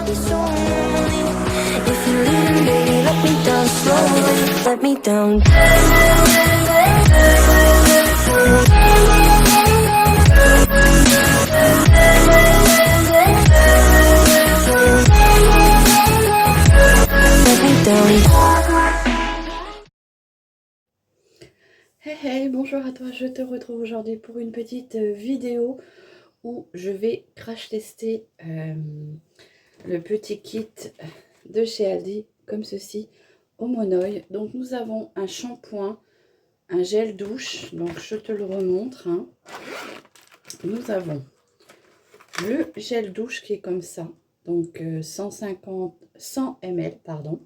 be so lonely. If you're leaving, baby, let me down slowly. Let me down. Let me down. Hey hey, bonjour à toi, je te retrouve aujourd'hui pour une petite vidéo où je vais crash tester le petit kit de chez Aldi, comme ceci, au Monoï. Donc nous avons un shampoing, un gel douche, donc je te le remontre. Hein. Nous avons le gel douche qui est comme ça, donc 100 ml, pardon.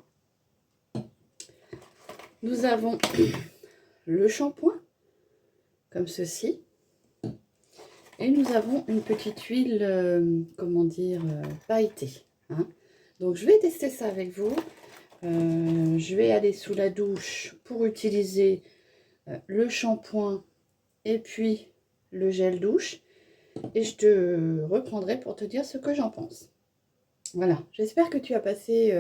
Nous avons le shampoing, comme ceci. Et nous avons une petite huile, comment dire, pailletée. Hein. Donc je vais tester ça avec vous. Je vais aller sous la douche pour utiliser le shampoing et puis le gel douche. Et je te reprendrai pour te dire ce que j'en pense. Voilà, j'espère que tu as passé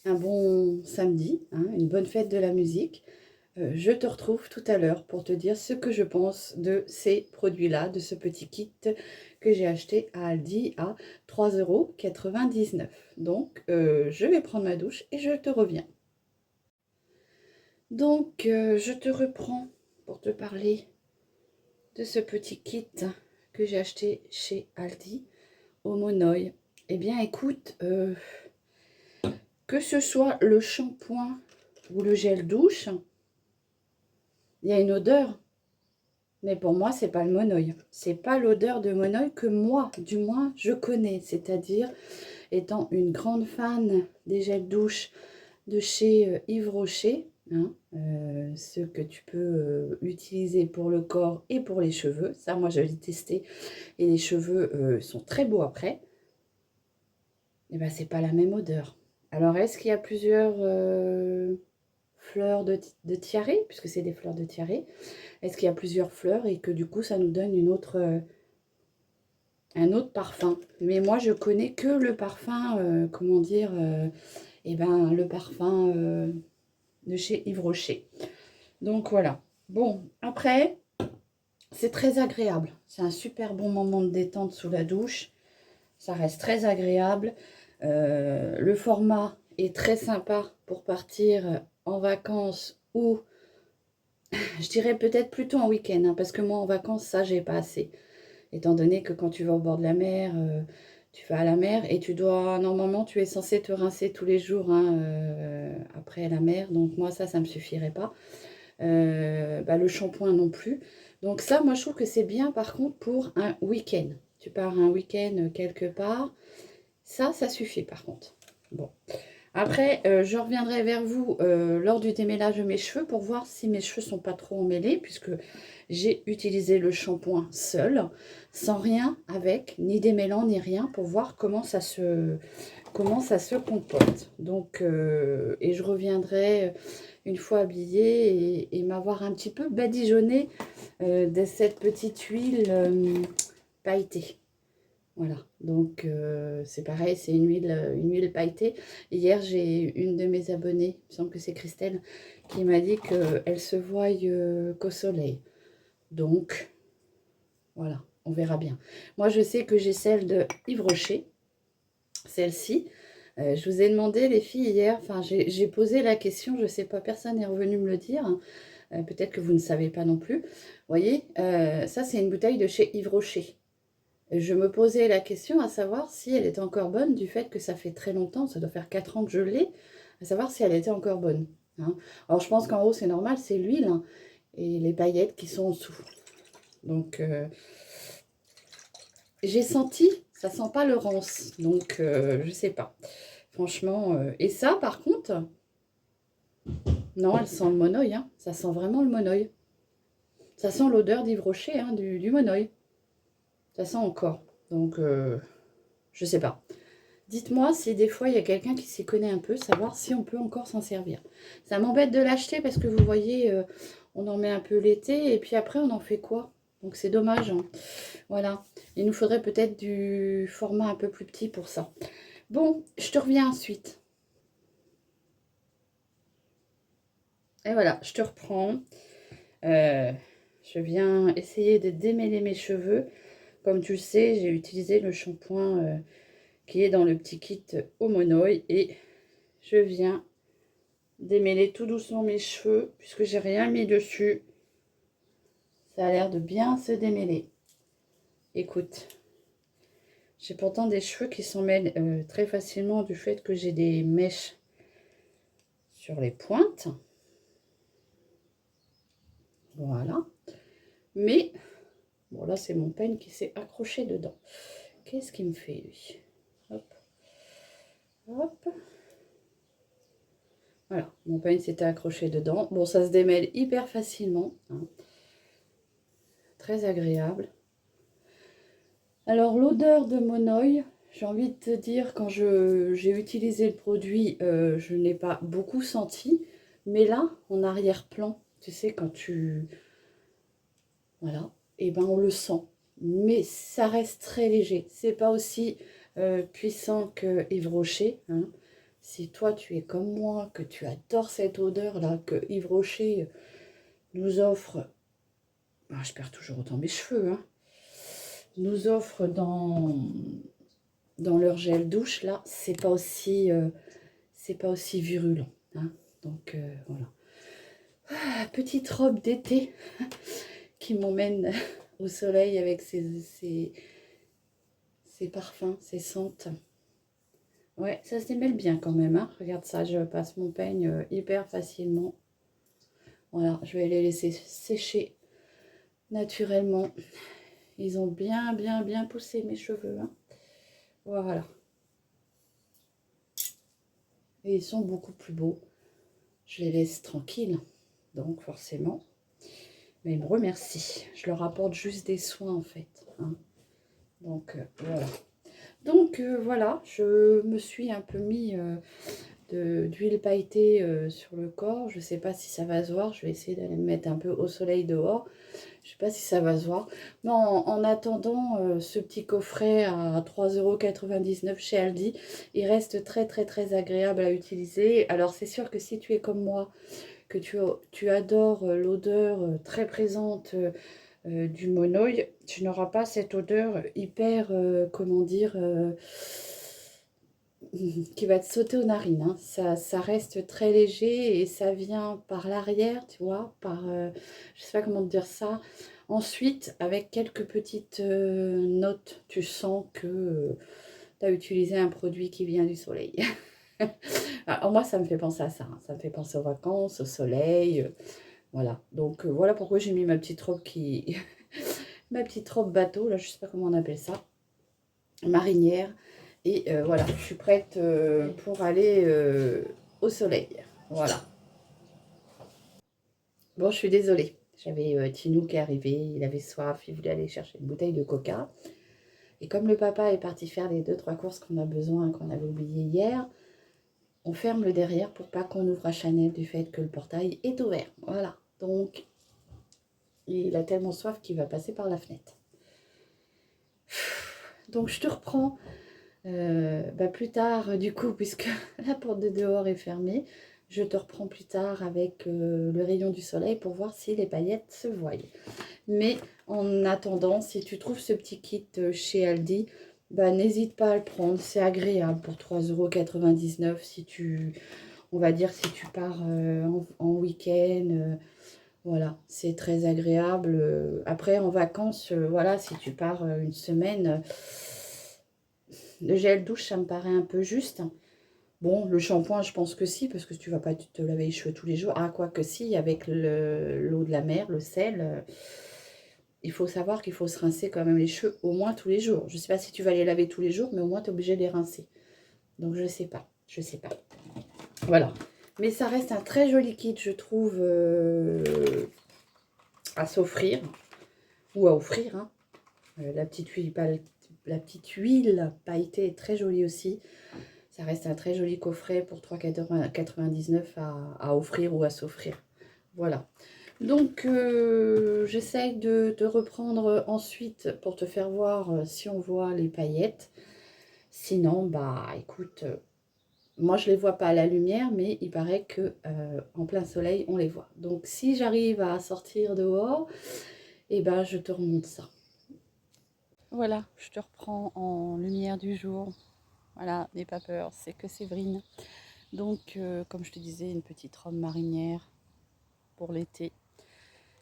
un bon samedi, hein, une bonne fête de la musique. Je te retrouve tout à l'heure pour te dire ce que je pense de ces produits-là, de ce petit kit que j'ai acheté à Aldi à 3,99 €. Donc, je vais prendre ma douche et je te reviens. Donc, je te reprends pour te parler de ce petit kit que j'ai acheté chez Aldi au Monoï. Eh bien, écoute, que ce soit le shampoing ou le gel douche, il y a une odeur, mais pour moi, c'est pas le Monoï. C'est pas l'odeur de Monoï que moi, du moins, je connais. C'est-à-dire, étant une grande fan des gels douche de chez Yves Rocher, hein, ceux que tu peux utiliser pour le corps et pour les cheveux. Ça, moi, je l'ai testé et les cheveux sont très beaux après. Et ben, c'est pas la même odeur. Alors, est-ce qu'il y a plusieurs fleurs de tiare, puisque c'est des fleurs de tiare? Est-ce qu'il y a plusieurs fleurs et que du coup ça nous donne un autre parfum? Mais moi je connais que le parfum, comment dire, le parfum de chez Yves Rocher. Donc voilà. Bon, après, c'est très agréable. C'est un super bon moment de détente sous la douche. Ça reste très agréable. Le format est très sympa pour partir en vacances ou je dirais peut-être plutôt en week-end, hein, parce que moi en vacances, ça j'ai pas assez. Étant donné que quand tu vas au bord de la mer, tu vas à la mer et normalement tu es censé te rincer tous les jours, hein, après la mer. Donc moi ça me suffirait pas. Le shampoing non plus. Donc ça, moi je trouve que c'est bien par contre pour un week-end. Tu pars un week-end quelque part, ça suffit par contre. Bon. Après, je reviendrai vers vous lors du démêlage de mes cheveux pour voir si mes cheveux sont pas trop emmêlés, puisque j'ai utilisé le shampoing seul, sans rien avec, ni démêlant, ni rien, pour voir comment ça se comporte. Donc, et je reviendrai une fois habillée et m'avoir un petit peu badigeonné de cette petite huile pailletée. Voilà, donc c'est pareil, c'est une huile pailletée. Hier, j'ai une de mes abonnées, il me semble que c'est Christelle, qui m'a dit qu'elle se voit qu'au soleil. Donc, voilà, on verra bien. Moi, je sais que j'ai celle de Yves Rocher, celle-ci. Je vous ai demandé, les filles, hier, enfin, j'ai posé la question, je ne sais pas, personne n'est revenu me le dire. Hein. Peut-être que vous ne savez pas non plus. Vous voyez, ça, c'est une bouteille de chez Yves Rocher. Je me posais la question à savoir si elle était encore bonne, du fait que ça fait très longtemps, ça doit faire 4 ans que je l'ai, à savoir si elle était encore bonne. Hein. Alors je pense qu'en haut c'est normal, c'est l'huile, hein, et les paillettes qui sont en dessous. Donc j'ai senti, ça sent pas le rance, donc je sais pas. Franchement, et ça par contre, non, elle sent le Monoï, hein, ça sent vraiment le Monoï. Ça sent l'odeur d'Yves Rocher, hein, du Monoï. Ça sent encore, donc je sais pas. Dites-moi si des fois il y a quelqu'un qui s'y connaît un peu, savoir si on peut encore s'en servir. Ça m'embête de l'acheter parce que vous voyez, on en met un peu l'été et puis après on en fait quoi? Donc c'est dommage. Hein. Voilà, il nous faudrait peut-être du format un peu plus petit pour ça. Bon, je te reviens ensuite. Et voilà, je te reprends. Je viens essayer de démêler mes cheveux. Comme tu le sais, j'ai utilisé le shampoing qui est dans le petit kit Homonoi. Et je viens démêler tout doucement mes cheveux puisque j'ai rien mis dessus. Ça a l'air de bien se démêler. Écoute, j'ai pourtant des cheveux qui s'en mêlent très facilement du fait que j'ai des mèches sur les pointes. Voilà. Mais, bon là c'est mon peigne qui s'est accroché dedans. Qu'est-ce qu'il me fait lui? Hop. Hop. Voilà, mon peigne s'était accroché dedans. Bon, ça se démêle hyper facilement. Hein. Très agréable. Alors l'odeur de Monoi, j'ai envie de te dire, quand j'ai utilisé le produit, je n'ai pas beaucoup senti. Mais là, en arrière-plan, tu sais, quand tu... Voilà, et ben on le sent. Mais ça reste très léger. C'est pas aussi puissant que Yves Rocher. Hein. Si toi, tu es comme moi, que tu adores cette odeur-là, que Yves Rocher nous offre... Ben, je perds toujours autant mes cheveux, hein. Nous offre dans leur gel douche, là, c'est pas aussi virulent. Hein. Donc, voilà. Ah, petite robe d'été qui m'emmène au soleil avec ses parfums, ses sentes. Ouais, ça se démêle bien quand même. Hein. Regarde ça, je passe mon peigne hyper facilement. Voilà, je vais les laisser sécher naturellement. Ils ont bien poussé mes cheveux. Hein. Voilà. Et ils sont beaucoup plus beaux. Je les laisse tranquilles. Donc forcément. Mais ils me remercient. Je leur apporte juste des soins en fait. Hein. Donc voilà. Donc voilà, je me suis un peu mis d'huile pailletée sur le corps. Je ne sais pas si ça va se voir. Je vais essayer d'aller me mettre un peu au soleil dehors. Je ne sais pas si ça va se voir. Mais en attendant, ce petit coffret à 3,99 € chez Aldi, il reste très agréable à utiliser. Alors c'est sûr que si tu es comme moi, que tu adores l'odeur très présente du Monoi, tu n'auras pas cette odeur hyper, comment dire, qui va te sauter aux narines. Hein. Ça reste très léger et ça vient par l'arrière, tu vois, par, je sais pas comment te dire ça. Ensuite, avec quelques petites notes, tu sens que tu as utilisé un produit qui vient du soleil. Alors moi, ça me fait penser à ça. Hein. Ça me fait penser aux vacances, au soleil. Voilà. Donc, voilà pourquoi j'ai mis ma petite robe qui... ma petite robe bateau, là, je sais pas comment on appelle ça. Marinière. Et voilà, je suis prête pour aller au soleil. Voilà. Bon, je suis désolée. J'avais Tinou qui est arrivé, il avait soif, il voulait aller chercher une bouteille de coca. Et comme le papa est parti faire les 2-3 courses qu'on a besoin, qu'on avait oublié hier, on ferme le derrière pour pas qu'on ouvre à Chanel du fait que le portail est ouvert. Voilà. Donc, il a tellement soif qu'il va passer par la fenêtre. Donc, je te reprends plus tard, du coup, puisque la porte de dehors est fermée. Je te reprends plus tard avec le rayon du soleil pour voir si les paillettes se voient. Mais en attendant, si tu trouves ce petit kit chez Aldi, n'hésite pas à le prendre. C'est agréable pour 3,99 € si tu, on va dire, si tu pars en week-end. Voilà, c'est très agréable. Après, en vacances, voilà, si tu pars une semaine, le gel douche, ça me paraît un peu juste. Bon, le shampoing, je pense que si, parce que tu vas pas te laver les cheveux tous les jours. Ah, quoi que si, avec l'eau de la mer, le sel, il faut savoir qu'il faut se rincer quand même les cheveux au moins tous les jours. Je ne sais pas si tu vas les laver tous les jours, mais au moins tu es obligé de les rincer. Donc, je sais pas. Voilà. Mais ça reste un très joli kit, je trouve, à s'offrir ou à offrir. Hein. La petite huile pailletée est très jolie aussi. Ça reste un très joli coffret pour 3,99 € à offrir ou à s'offrir. Voilà. Donc, j'essaye de reprendre ensuite pour te faire voir si on voit les paillettes. Sinon, bah écoute, moi je les vois pas à la lumière, mais il paraît que en plein soleil, on les voit. Donc si j'arrive à sortir dehors, et ben je te remonte ça. Voilà, je te reprends en lumière du jour. Voilà, n'aie pas peur, c'est que Séverine. Donc, comme je te disais, une petite robe marinière pour l'été.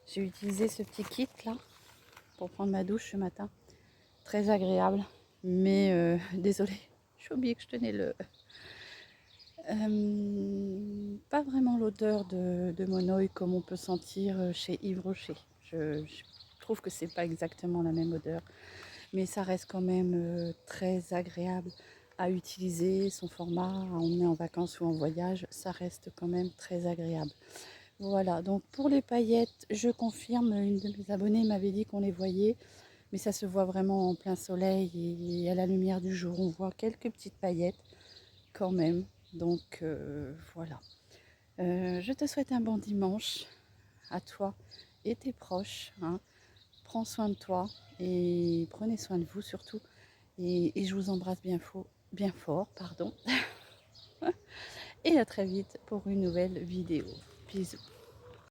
J'ai utilisé ce petit kit là pour prendre ma douche ce matin. Très agréable, mais désolée, j'ai oublié que je tenais le... pas vraiment l'odeur de monoï comme on peut sentir chez Yves Rocher. Je trouve que c'est pas exactement la même odeur, mais ça reste quand même très agréable à utiliser. Son format à emmener en vacances ou en voyage, ça reste quand même très agréable. Voilà, donc pour les paillettes, je confirme, une de mes abonnées m'avait dit qu'on les voyait, mais ça se voit vraiment en plein soleil et à la lumière du jour. On voit quelques petites paillettes quand même. Donc voilà. Je te souhaite un bon dimanche à toi et tes proches, hein. Prends soin de toi et prenez soin de vous surtout. Et je vous embrasse bien fort, pardon. Et à très vite pour une nouvelle vidéo. Bisous.